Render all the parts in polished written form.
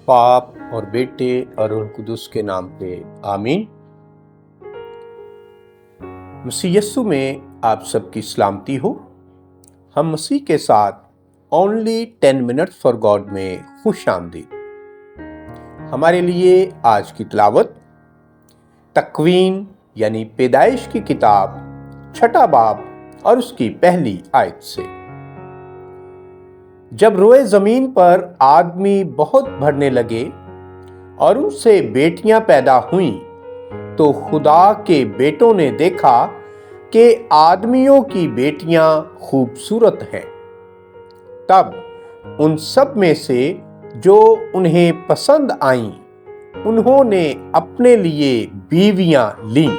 باپ اور بیٹے اور روح القدس کے نام پہ آمین۔ مسیح یسوع میں آپ سب کی سلامتی ہو۔ ہم مسیح کے ساتھ Only 10 Minutes for God میں خوش آمدید۔ ہمارے لیے آج کی تلاوت تکوین یعنی پیدائش کی کتاب 6 باب اور اس کی پہلی آیت سے۔ جب روئے زمین پر آدمی بہت بڑھنے لگے اور ان سے بیٹیاں پیدا ہوئیں تو خدا کے بیٹوں نے دیکھا کہ آدمیوں کی بیٹیاں خوبصورت ہیں۔ تب ان سب میں سے جو انہیں پسند آئیں انہوں نے اپنے لیے بیویاں لیں،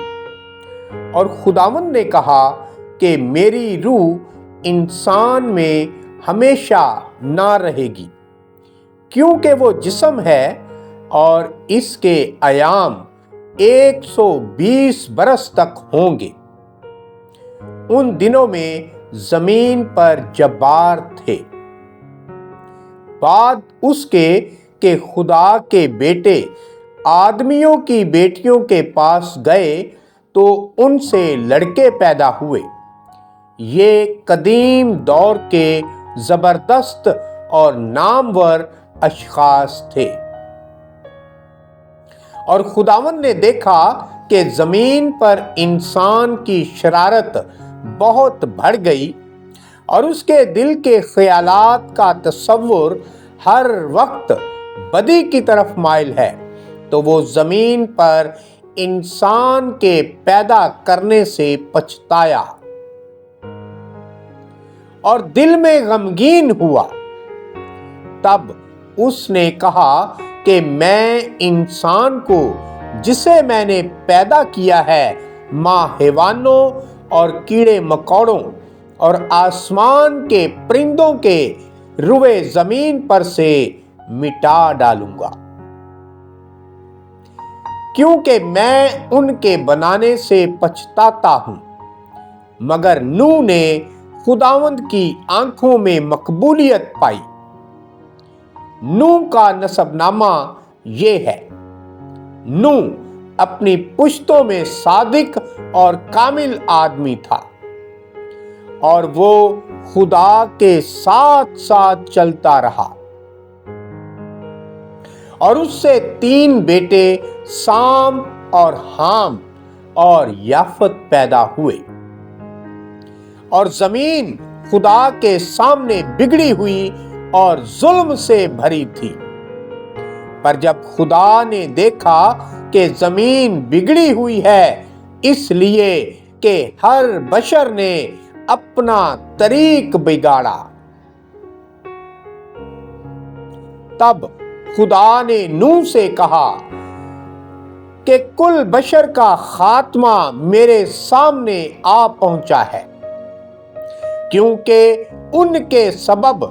اور خداوند نے کہا کہ میری روح انسان میں ہمیشہ نہ رہے گی، کیونکہ وہ جسم ہے اور اس کے ایام 120 برس تک ہوں گے۔ ان دنوں میں زمین پر جبار تھے۔ بعد اس کے کہ خدا کے بیٹے آدمیوں کی بیٹیوں کے پاس گئے تو ان سے لڑکے پیدا ہوئے۔ یہ قدیم دور کے زبردست اور نامور اشخاص تھے۔ اور خداوند نے دیکھا کہ زمین پر انسان کی شرارت بہت بڑھ گئی اور اس کے دل کے خیالات کا تصور ہر وقت بدی کی طرف مائل ہے، تو وہ زمین پر انسان کے پیدا کرنے سے پچھتایا اور دل میں غمگین ہوا۔ تب اس نے کہا کہ میں انسان کو جسے میں نے پیدا کیا ہے ماں حیوانوں اور کیڑے مکوڑوں اور آسمان کے پرندوں کے روئے زمین پر سے مٹا ڈالوں گا، کیونکہ میں ان کے بنانے سے پچھتاتا ہوں۔ مگر نوح نے خداوند کی آنکھوں میں مقبولیت پائی۔ نوح کا نسب نامہ یہ ہے۔ نوح اپنی پشتوں میں صادق اور کامل آدمی تھا، اور وہ خدا کے ساتھ ساتھ چلتا رہا، اور اس سے 3 بیٹے سام اور حام اور یافت پیدا ہوئے۔ اور زمین خدا کے سامنے بگڑی ہوئی اور ظلم سے بھری تھی۔ پر جب خدا نے دیکھا کہ زمین بگڑی ہوئی ہے اس لیے کہ ہر بشر نے اپنا طریق بگاڑا، تب خدا نے نوح سے کہا کہ کل بشر کا خاتمہ میرے سامنے آ پہنچا ہے، کیونکہ ان کے سبب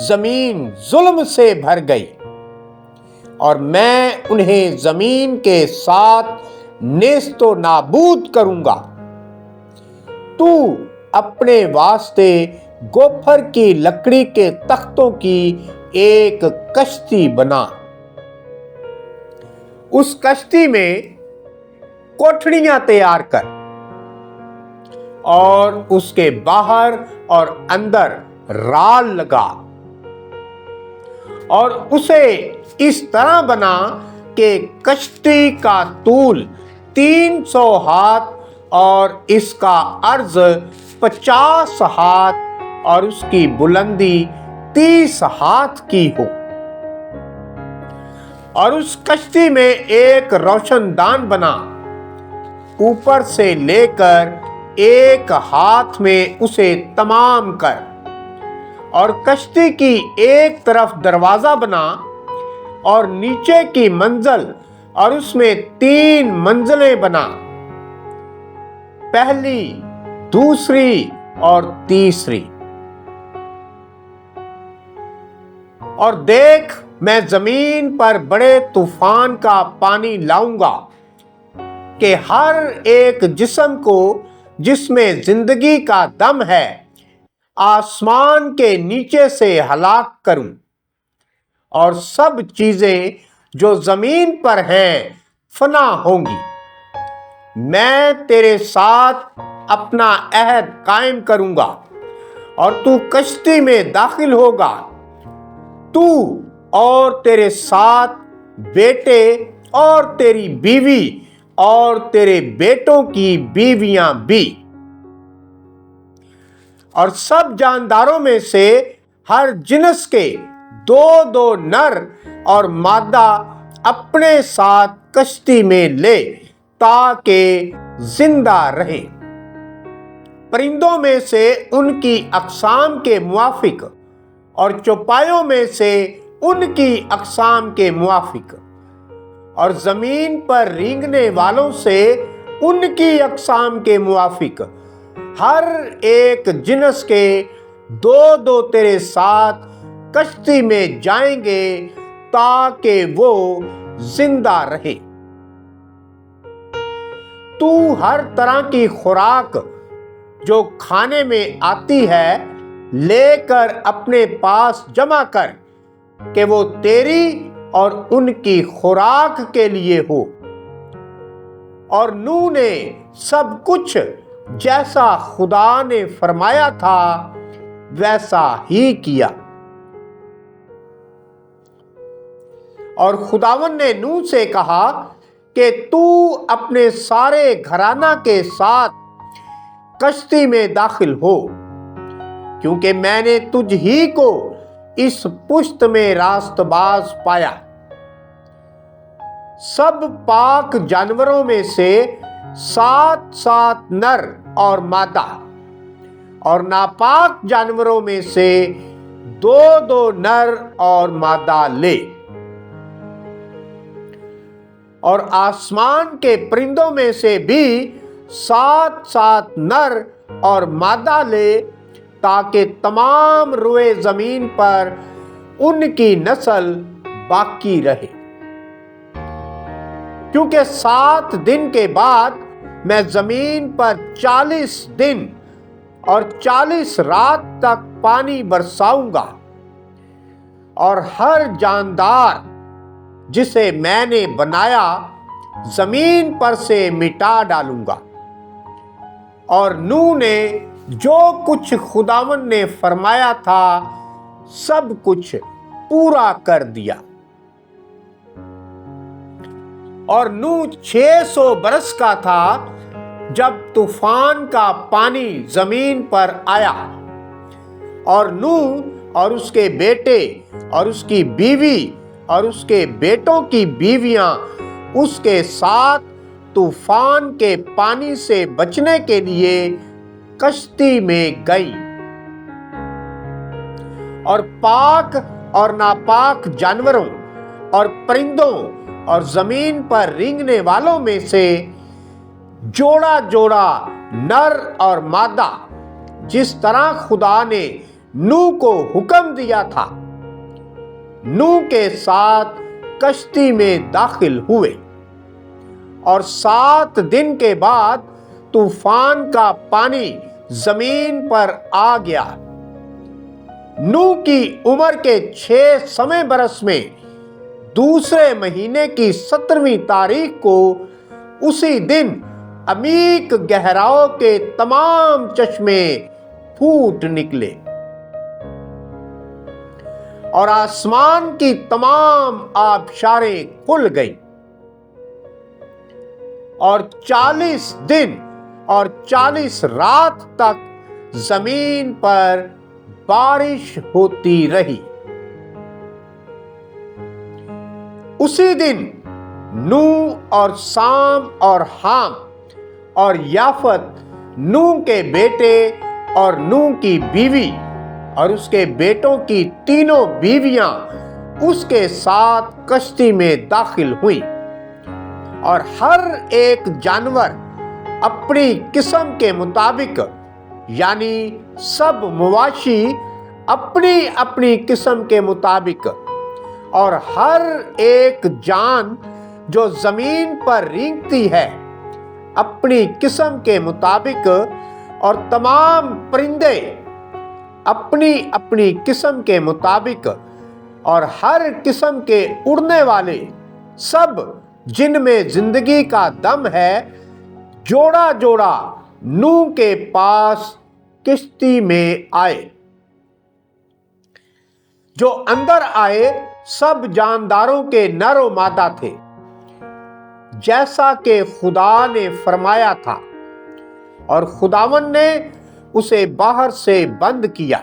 زمین ظلم سے بھر گئی، اور میں انہیں زمین کے ساتھ نیست و نابود کروں گا۔ تو اپنے واسطے گوپھر کی لکڑی کے تختوں کی ایک کشتی بنا، اس کشتی میں کوٹھڑیاں تیار کر، اور اس کے باہر اور اندر رال لگا، اور اسے اس طرح بنا کہ کشتی کا طول 300 ہاتھ اور اس کا عرض 50 ہاتھ اور اس کی بلندی 30 ہاتھ کی ہو، اور اس کشتی میں ایک روشن دان بنا، اوپر سے لے کر ایک ہاتھ میں اسے تمام کر، اور کشتی کی ایک طرف دروازہ بنا، اور نیچے کی منزل اور اس میں 3 منزلیں بنا، پہلی، دوسری اور تیسری۔ اور دیکھ، میں زمین پر بڑے طوفان کا پانی لاؤں گا کہ ہر ایک جسم کو جس میں زندگی کا دم ہے آسمان کے نیچے سے ہلاک کروں، اور سب چیزیں جو زمین پر ہیں فنا ہوں گی۔ میں تیرے ساتھ اپنا عہد قائم کروں گا اور تو کشتی میں داخل ہوگا، تو اور تیرے ساتھ بیٹے اور تیری بیوی اور تیرے بیٹوں کی بیویاں بھی، اور سب جانداروں میں سے ہر جنس کے دو دو نر اور مادہ اپنے ساتھ کشتی میں لے تاکہ زندہ رہیں۔ پرندوں میں سے ان کی اقسام کے موافق اور چوپایوں میں سے ان کی اقسام کے موافق، اور زمین پر رینگنے والوں سے ان کی اقسام کے موافق ہر ایک جنس کے دو دو تیرے ساتھ کشتی میں جائیں گے تاکہ وہ زندہ رہے۔ تو ہر طرح کی خوراک جو کھانے میں آتی ہے لے کر اپنے پاس جمع کر کہ وہ تیری اور ان کی خوراک کے لیے ہو۔ اور نوح نے سب کچھ جیسا خدا نے فرمایا تھا ویسا ہی کیا۔ اور خداوند نے نوح سے کہا کہ تو اپنے سارے گھرانہ کے ساتھ کشتی میں داخل ہو، کیونکہ میں نے تجھ ہی کو اس پشت میں راست باز پایا۔ سب پاک جانوروں میں سے 7 نر اور مادہ، اور ناپاک جانوروں میں سے 2 نر اور مادہ لے، اور آسمان کے پرندوں میں سے بھی 7 نر اور مادہ لے، تاکہ تمام روئے زمین پر ان کی نسل باقی رہے۔ کیونکہ 7 دن کے بعد میں زمین پر 40 دن اور 40 رات تک پانی برساؤں گا، اور ہر جاندار جسے میں نے بنایا زمین پر سے مٹا ڈالوں گا۔ اور نوح نے جو کچھ خداوند نے فرمایا تھا سب کچھ پورا کر دیا۔ اور نوح 600 برس کا تھا جب طوفان کا پانی زمین پر آیا، اور نوح اور اس کے بیٹے اور اس کی بیوی اور اس کے بیٹوں کی بیویاں اس کے ساتھ طوفان کے پانی سے بچنے کے لیے کشتی میں گئی، اور پاک اور ناپاک جانوروں اور پرندوں اور زمین پر رینگنے والوں میں سے جوڑا جوڑا نر اور مادہ جس طرح خدا نے نوح کو حکم دیا تھا، نوح کے ساتھ کشتی میں داخل ہوئے۔ اور 7 دن کے بعد طوفان کا پانی زمین پر آ گیا۔ نوح کی عمر کے 6 برس میں دوسرے مہینے کی 17ویں تاریخ کو اسی دن عمیق گہراؤں کے تمام چشمے پھوٹ نکلے، اور آسمان کی تمام آبشاریں کھل گئیں، اور 40 دن اور 40 رات تک زمین پر بارش ہوتی رہی۔ اسی دن نوح اور سام اور حام اور یافت نوح کے بیٹے اور نوح کی بیوی اور اس کے بیٹوں کی تینوں بیویاں اس کے ساتھ کشتی میں داخل ہوئیں، اور ہر ایک جانور اپنی قسم کے مطابق، یعنی سب مواشی اپنی اپنی قسم کے مطابق، اور ہر ایک جان جو زمین پر رینگتی ہے اپنی قسم کے مطابق، اور تمام پرندے اپنی اپنی قسم کے مطابق، اور ہر قسم کے اڑنے والے سب جن میں زندگی کا دم ہے جوڑا جوڑا نوح کے پاس کشتی میں آئے۔ جو اندر آئے سب جانداروں کے نر و مادہ تھے، جیسا کہ خدا نے فرمایا تھا، اور خداوند نے اسے باہر سے بند کیا۔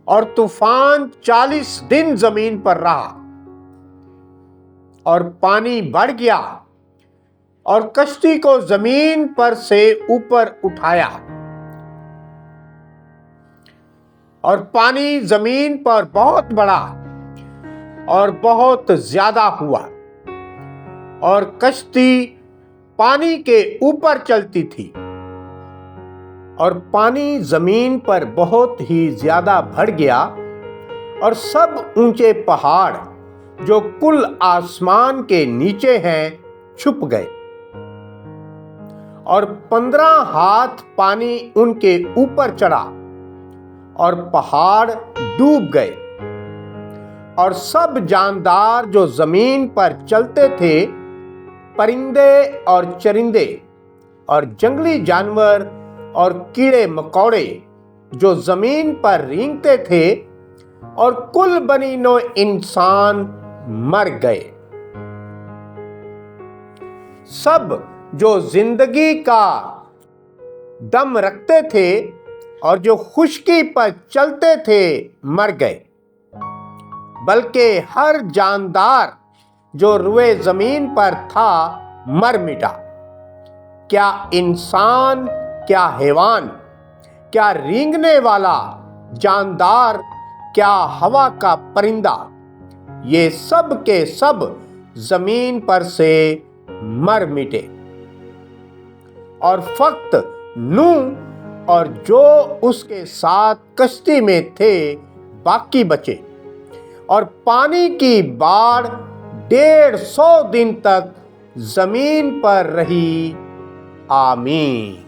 اور طوفان 40 دن زمین پر رہا، اور پانی بڑھ گیا اور کشتی کو زمین پر سے اوپر اٹھایا، اور پانی زمین پر بہت بڑا اور بہت زیادہ ہوا، اور کشتی پانی کے اوپر چلتی تھی، اور پانی زمین پر بہت ہی زیادہ بڑھ گیا، اور سب اونچے پہاڑ جو کل آسمان کے نیچے ہیں چھپ گئے، اور 15 ہاتھ پانی ان کے اوپر چڑھا، اور پہاڑ ڈوب گئے، اور سب جاندار جو زمین پر چلتے تھے، پرندے اور چرندے اور جنگلی جانور اور کیڑے مکوڑے جو زمین پر رینگتے تھے، اور کل بنی نوع انسان مر گئے۔ سب جو زندگی کا دم رکھتے تھے اور جو خشکی پر چلتے تھے مر گئے، بلکہ ہر جاندار جو روئے زمین پر تھا مر مٹا، کیا انسان، کیا حیوان، کیا رینگنے والا جاندار، کیا ہوا کا پرندہ، یہ سب کے سب زمین پر سے مر مٹے۔ اور فقط نوح اور جو اس کے ساتھ کشتی میں تھے باقی بچے، اور پانی کی باڑھ 150 دن تک زمین پر رہی۔ آمین۔